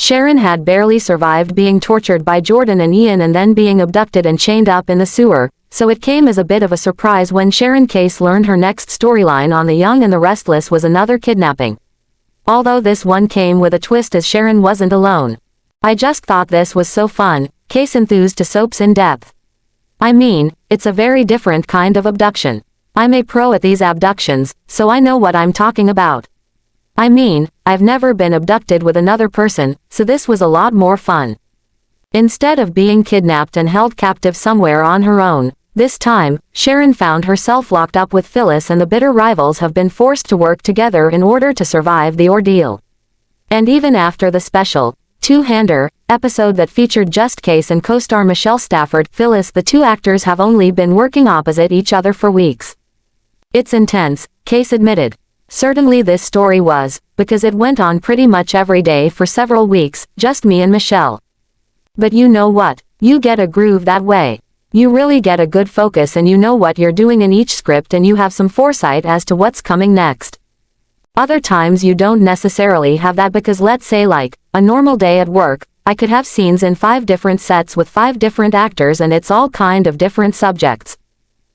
Sharon had barely survived being tortured by Jordan and Ian and then being abducted and chained up in the sewer, so it came as a bit of a surprise when Sharon Case learned her next storyline on The Young and the Restless was another kidnapping. Although this one came with a twist as Sharon wasn't alone. I just thought this was so fun. Case enthused to soaps in depth. I mean, it's a very different kind of abduction. I'm a pro at these abductions, so I know what I'm talking about. I mean, I've never been abducted with another person, so this was a lot more fun. Instead of being kidnapped and held captive somewhere on her own, this time, Sharon found herself locked up with Phyllis and the bitter rivals have been forced to work together in order to survive the ordeal. And even after the special, two-hander, episode that featured just Case and co-star Michelle Stafford, Phyllis, the two actors have only been working opposite each other for weeks. It's intense, Case admitted. Certainly this story was, because it went on pretty much every day for several weeks, just me and Michelle. But you know what? You get a groove that way. You really get a good focus and you know what you're doing in each script and you have some foresight as to what's coming next. Other times you don't necessarily have that because let's say like, a normal day at work, I could have scenes in 5 different sets with 5 different actors and it's all kind of different subjects.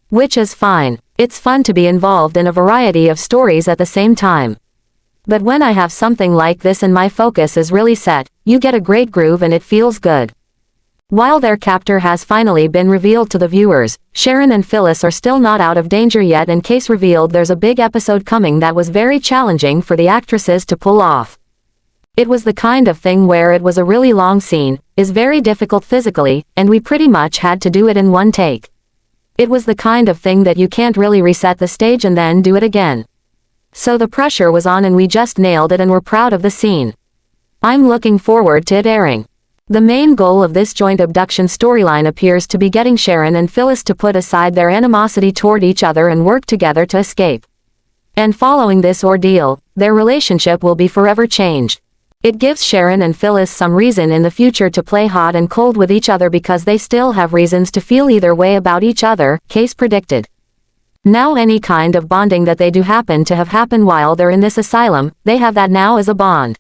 Which is fine. It's fun to be involved in a variety of stories at the same time. But when I have something like this and my focus is really set, you get a great groove and it feels good. While their captor has finally been revealed to the viewers, Sharon and Phyllis are still not out of danger yet and Case revealed there's a big episode coming that was very challenging for the actresses to pull off. It was the kind of thing where it was a really long scene, is very difficult physically, and we pretty much had to do it in one take. It was the kind of thing that you can't really reset the stage and then do it again. So the pressure was on and we just nailed it and we're proud of the scene. I'm looking forward to it airing. The main goal of this joint abduction storyline appears to be getting Sharon and Phyllis to put aside their animosity toward each other and work together to escape. And following this ordeal, their relationship will be forever changed. It gives Sharon and Phyllis some reason in the future to play hot and cold with each other because they still have reasons to feel either way about each other, Case predicted. Now any kind of bonding that they do happen to have happened while they're in this asylum, they have that now as a bond.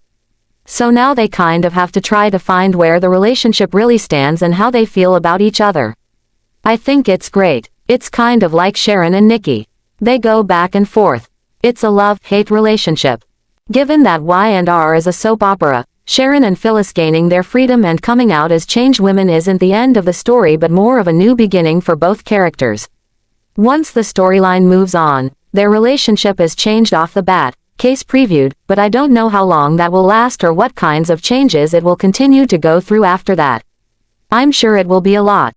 So now they kind of have to try to find where the relationship really stands and how they feel about each other. I think it's great. It's kind of like Sharon and Nikki. They go back and forth. It's a love-hate relationship. Given that Y&R is a soap opera, Sharon and Phyllis gaining their freedom and coming out as changed women isn't the end of the story but more of a new beginning for both characters. Once the storyline moves on, their relationship is changed off the bat, Case previewed, but I don't know how long that will last or what kinds of changes it will continue to go through after that. I'm sure it will be a lot.